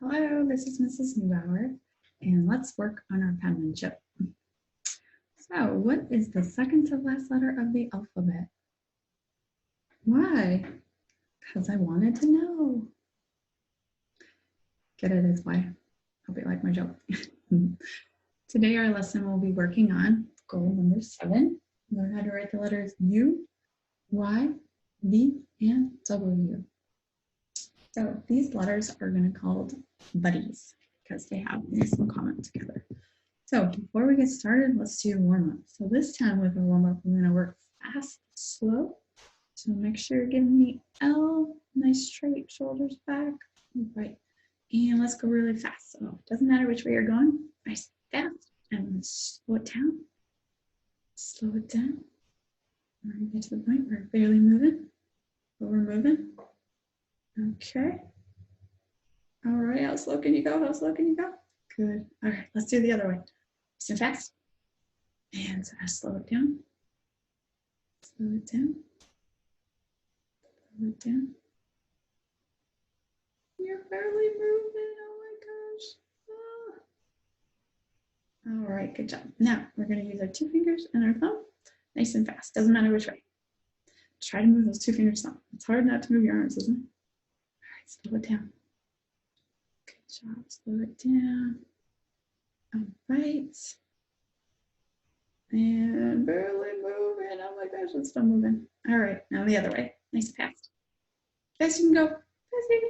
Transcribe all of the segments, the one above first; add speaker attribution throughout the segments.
Speaker 1: Hello, this is Mrs. Neubauer, and let's work on our penmanship. So, what is the second to last letter of the alphabet? Why? Because I wanted to know. Get it as why. Hope you like my joke. Today our lesson will be working on goal number 7. Learn how to write the letters U, Y, V, and W. So these letters are going to be called buddies because they have things in common together. So before we get started, let's do a warm-up. So this time with our warm-up, we're going to work fast, slow. So make sure you're giving me L, nice straight shoulders back. Right. And let's go really fast. So it doesn't matter which way you're going. Nice, fast, and slow it down. Slow it down. We're going to get to the point where we're barely moving, but we're moving. Okay. All right, how slow can you go? How slow can you go? Good. All right, let's do the other way. So fast. And slow it down. Slow it down. Slow it down. You're barely moving. Oh my gosh. Oh. All right, good job. Now we're going to use our 2 fingers and our thumb. Nice and fast. Doesn't matter which way. Try to move those 2 fingers down. It's hard not to move your arms, isn't it? All right, slow it down. Good job. Slow it down. All right. And barely moving. Oh my gosh, it's still moving. All right, now the other way. Nice and fast. Fast you can go. Fast you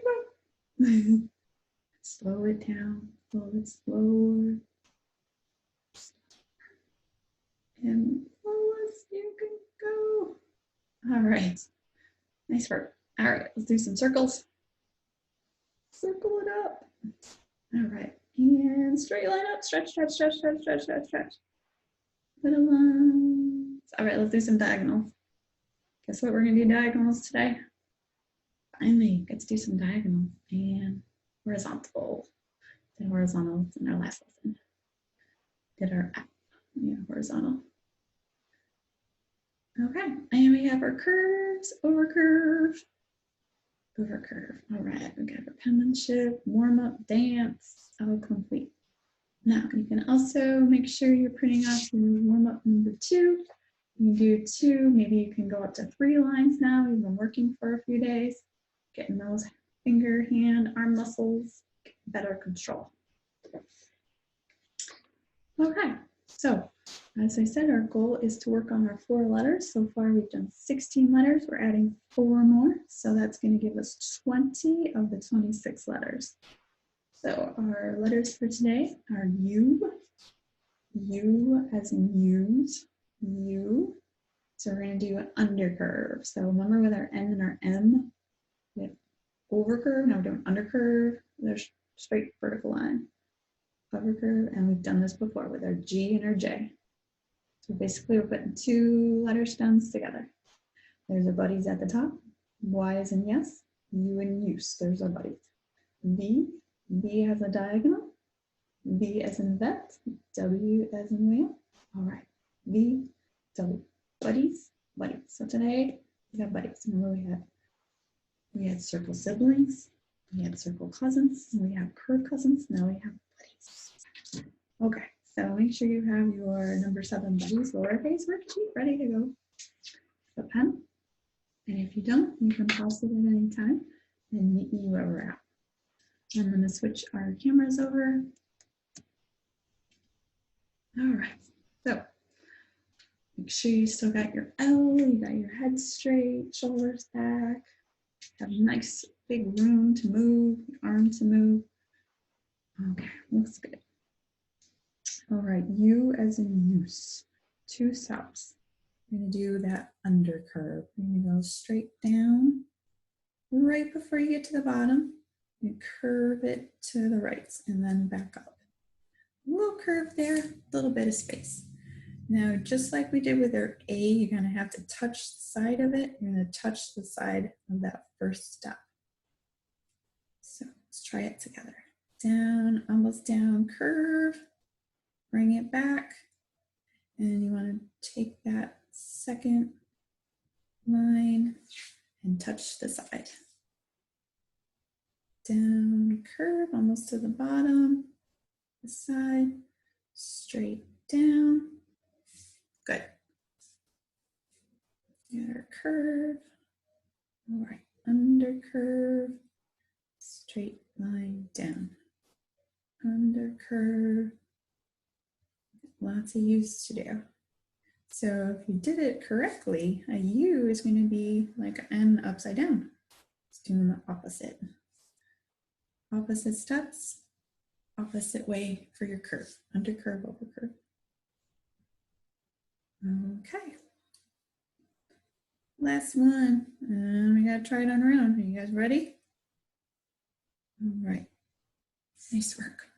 Speaker 1: can go. Slow it down. Slow it slower. And slowest you can go. All right. Nice work. All right, let's do some circles. Circle it up. All right. And straight line up. Stretch, stretch, stretch, stretch, stretch, stretch, stretch. Little lines. All right, let's do some diagonals. Guess what? We're going to do diagonals today. Finally, let's do some diagonals and horizontal. Did horizontal in our last lesson. Did our horizontal. Okay, and we have our curves, over curve, over curve. All right, we got our penmanship, warm up, dance, all complete. Now you can also make sure you're printing off your warm up number 2. You do 2, maybe you can go up to 3 lines now. You've been working for a few days, getting those finger, hand, arm muscles, better control. Okay, so as I said, our goal is to work on our 4 letters. So far we've done 16 letters. We're adding 4 more. So that's going to give us 20 of the 26 letters. So our letters for today are U, U as in use, U. So we're going to do an undercurve. So remember with our N and our M, we have overcurve. Now we're doing undercurve. There's straight vertical line. Overcurve, and we've done this before with our G and our J. So basically we're putting 2 letter stems together. There's our buddies at the top. Y as in yes, U and use. There's our buddies. V, V has a diagonal. V as in vet, W as in whale. All right, V, W, buddies, buddies. So today we have buddies. Remember we had circle siblings, we had circle cousins, and we have curve cousins. Now we have buddies. Okay, so make sure you have your number 7 buddies lowercase worksheet ready to go. The pen, and if you don't, you can pause it at any time and meet me where we're at. I'm going to switch our cameras over. All right, so make sure you still got your L, you got your head straight, shoulders back, have a nice big room to move, your arm to move. Okay, looks good. All right, U as in use, 2 stops. We're going to do that undercurve. We're going to go straight down right before you get to the bottom. You curve it to the right and then back up. A little curve there, a little bit of space. Now, just like we did with our A, you're going to have to touch the side of it. You're going to touch the side of that first step. So let's try it together. Down, almost down, curve, bring it back. And you want to take that second line and touch the side. Down, curve, almost to the bottom, the side, straight down. Good. Got our curve. All right, under curve, straight line down. Under curve. Lots of U's to do. So if you did it correctly, a U is going to be like an N upside down. It's doing the opposite. Opposite steps, opposite way for your curve. Under curve, over curve. Okay. Last one. And we got to try it on our own. Are you guys ready? All right. Nice work.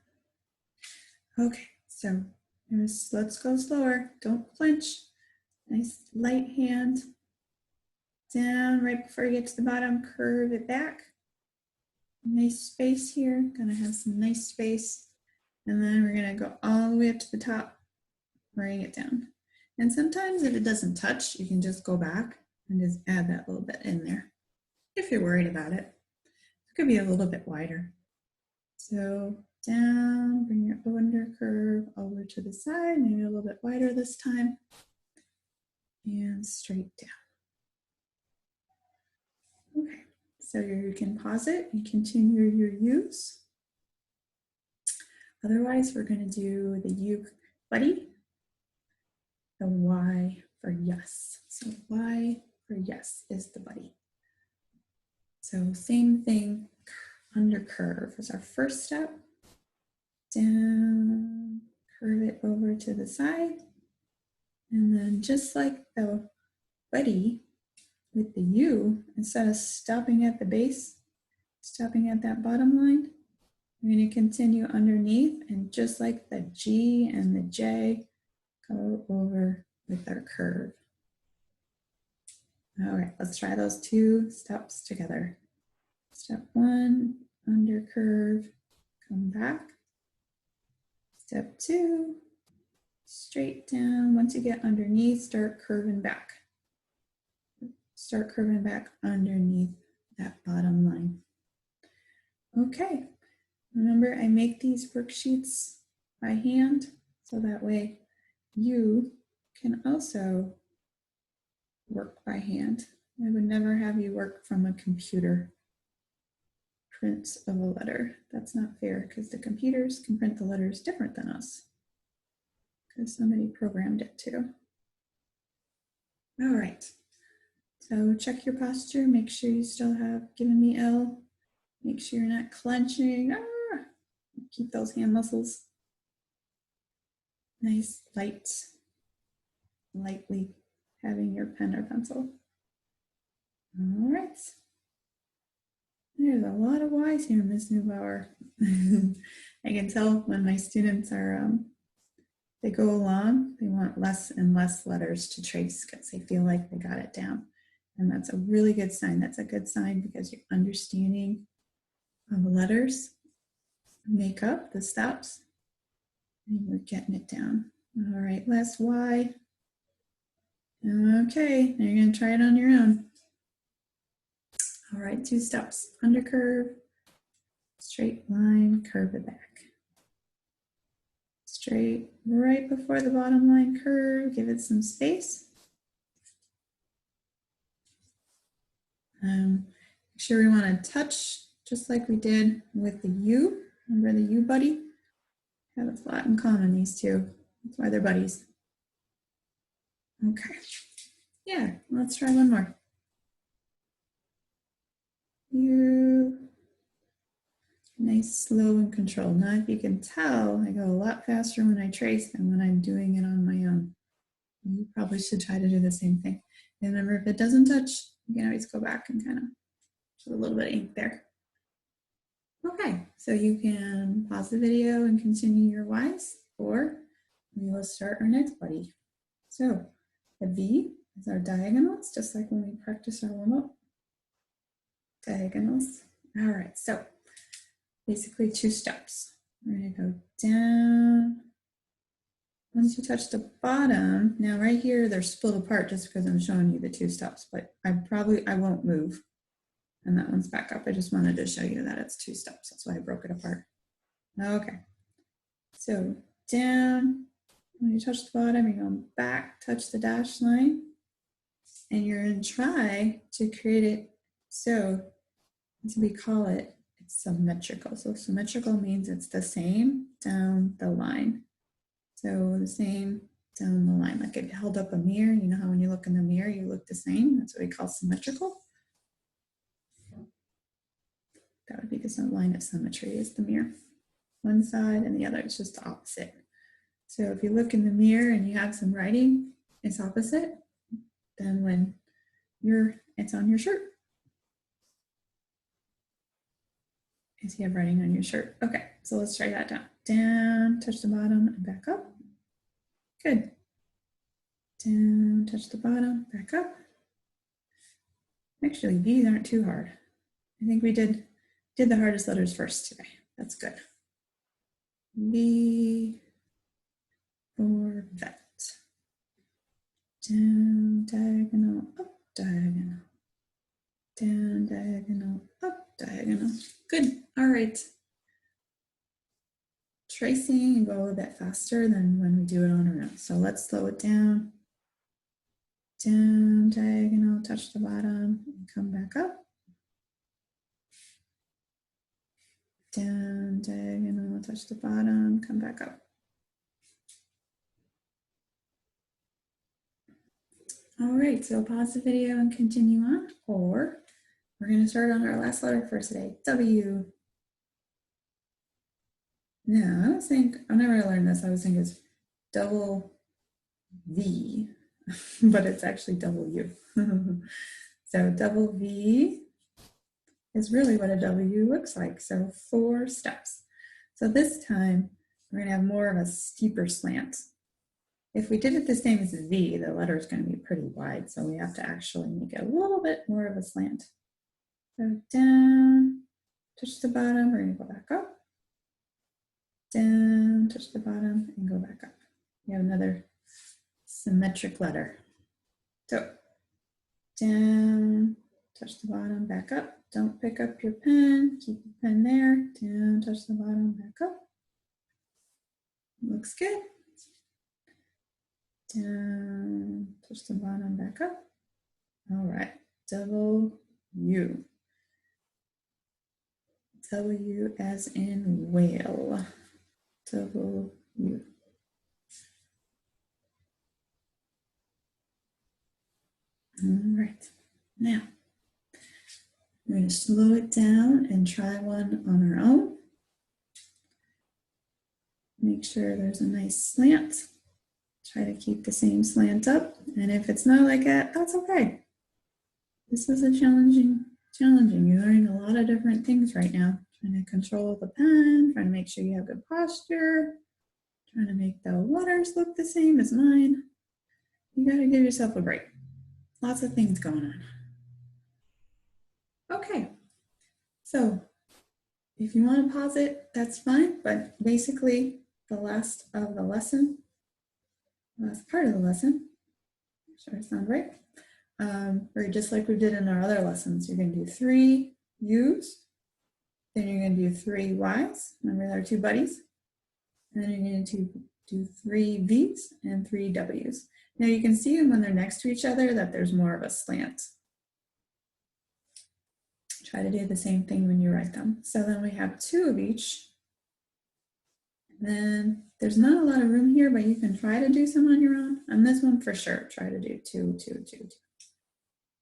Speaker 1: Okay, so let's go slower. Don't clench. Nice light hand. Down right before you get to the bottom, curve it back. Nice space here. Gonna have some nice space. And then we're gonna go all the way up to the top, bring it down. And sometimes if it doesn't touch, you can just go back and just add that little bit in there. If you're worried about it. It could be a little bit wider. So down, bring your under curve over to the side, maybe a little bit wider this time. And straight down. Okay, so you can pause it and continue your U's. Otherwise, we're going to do the U buddy, the Y for yes. So Y for yes is the buddy. So same thing, under curve is our first step. Down, curve it over to the side. And then just like the buddy with the U, instead of stopping at the base, stopping at that bottom line, we're going to continue underneath, and just like the G and the J, go over with our curve. All right, let's try those two steps together. Step one, under curve, come back. Step two, straight down. Once you get underneath, start curving back. Start curving back underneath that bottom line. Okay, remember I make these worksheets by hand, so that way you can also work by hand. I would never have you work from a computer print of a letter. That's not fair, because the computers can print the letters different than us, because somebody programmed it to. All right, so check your posture, make sure you still have given me L, make sure you're not clenching. Keep those hand muscles nice, lightly having your pen or pencil. All right. There's a lot of Y's here, Ms. Neubauer. I can tell when my students are, they go along, they want less and less letters to trace because they feel like they got it down. And that's a really good sign. That's a good sign because you're understanding how the letters make up the stops and you're getting it down. All right, last Y. Okay, now you're going to try it on your own. All right, two steps, under curve, straight line, curve it back. Straight right before the bottom line curve, give it some space. Make sure we want to touch just like we did with the U. Remember the U buddy? Have a lot in common, these two. That's why they're buddies. Okay, yeah, let's try one more. U. Nice, slow, and controlled. Now, if you can tell, I go a lot faster when I trace than when I'm doing it on my own. You probably should try to do the same thing. And remember, if it doesn't touch, you can always go back and kind of put a little bit of ink there. Okay, so you can pause the video and continue your Y's, or we will start our next buddy. So the V is our diagonals, just like when we practice our warm-up. Diagonals. All right, so basically two steps. We're going to go down. Once you touch the bottom, now right here, they're split apart just because I'm showing you the two steps, but I won't move. And that one's back up. I just wanted to show you that it's 2 steps. That's why I broke it apart. Okay. So down, when you touch the bottom, you're going back, touch the dash line, and you're going to try to create it so, as we call it, it's symmetrical. So symmetrical means it's the same down the line. So the same down the line. Like if you held up a mirror, you know how when you look in the mirror, you look the same. That's what we call symmetrical. That would be the line of symmetry is the mirror. One side and the other is just the opposite. So if you look in the mirror and you have some writing, it's opposite than when it's on your shirt. If you have writing on your shirt. Okay, so let's try that down. Down, touch the bottom and back up. Good. Down, touch the bottom, back up. Actually, these aren't too hard. I think we did the hardest letters first today. That's good. V for vet. Down, diagonal, up, diagonal. Down, diagonal, up, diagonal. Good. All right. Tracing and go a little bit faster than when we do it on our own. So let's slow it down. Down, diagonal, touch the bottom, and come back up. Down, diagonal, touch the bottom, come back up. All right, so pause the video and continue on, or we're going to start on our last letter for today, W. Now, I've never learned this. I was thinking it's double V, but it's actually W. So double V is really what a W looks like. So 4 steps. So this time we're going to have more of a steeper slant. If we did it the same as a V, the letter is going to be pretty wide. So we have to actually make it a little bit more of a slant. So down, touch the bottom, we're going to go back up. Down, touch the bottom, and go back up. We have another symmetric letter. So down, touch the bottom, back up. Don't pick up your pen. Keep the pen there. Down, touch the bottom, back up. Looks good. Down, touch the bottom, back up. All right, double U. W as in whale. Double U. All right, now we're going to slow it down and try one on our own. Make sure there's a nice slant. Try to keep the same slant up. And if it's not like that, that's okay. This is a challenging. You're learning a lot of different things right now. Trying to control the pen, trying to make sure you have good posture, trying to make the letters look the same as mine. You got to give yourself a break. Lots of things going on. Okay, so if you want to pause it, that's fine, but basically the last part of the lesson, make sure I sound right, or just like we did in our other lessons, you're going to do 3 U's, then you're going to do 3 Y's, remember there are 2 buddies, and then you're going to do 3 V's and 3 W's. Now you can see when they're next to each other that there's more of a slant. Try to do the same thing when you write them. So then we have 2 of each. And then there's not a lot of room here, but you can try to do some on your own. On this one for sure, try to do 2, 2, 2, 2.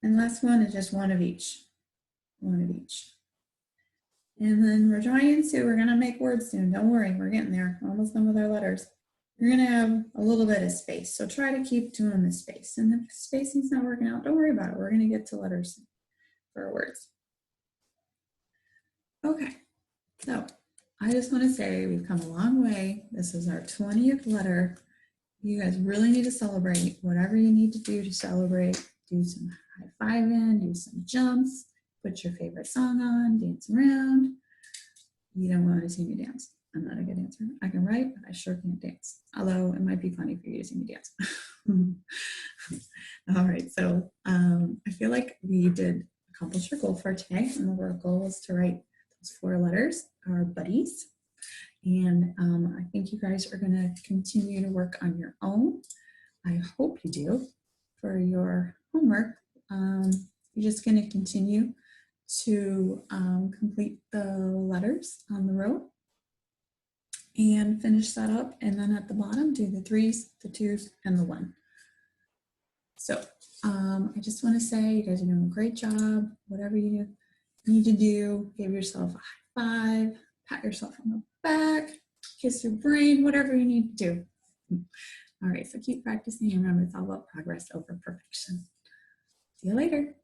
Speaker 1: And last one is just 1 of each. 1 of each. And then we're going to make words soon. Don't worry, we're getting there. We're almost done with our letters. You're going to have a little bit of space. So try to keep doing the space. And if spacing's not working out, don't worry about it. We're going to get to letters for words. Okay, so I just want to say we've come a long way. This is our 20th letter. You guys really need to celebrate. Whatever you need to do to celebrate, do some high-fiving, do some jumps, put your favorite song on, dance around. You don't want to see me dance. I'm not a good dancer. I can write, but I sure can't dance. Although it might be funny for you to see me dance. All right, so I feel like we did a accomplished your goal for today. Remember, our goal is to write those 4 letters, our buddies. And I think you guys are going to continue to work on your own. I hope you do. For your homework, you're just going to continue to complete the letters on the row and finish that up. And then at the bottom, do the 3s, the 2s, and the 1. So I just want to say you guys are doing a great job. Whatever you need to do, give yourself a high five, pat yourself on the back, kiss your brain, whatever you need to do. All right, so keep practicing. Remember, it's all about progress over perfection. See you later.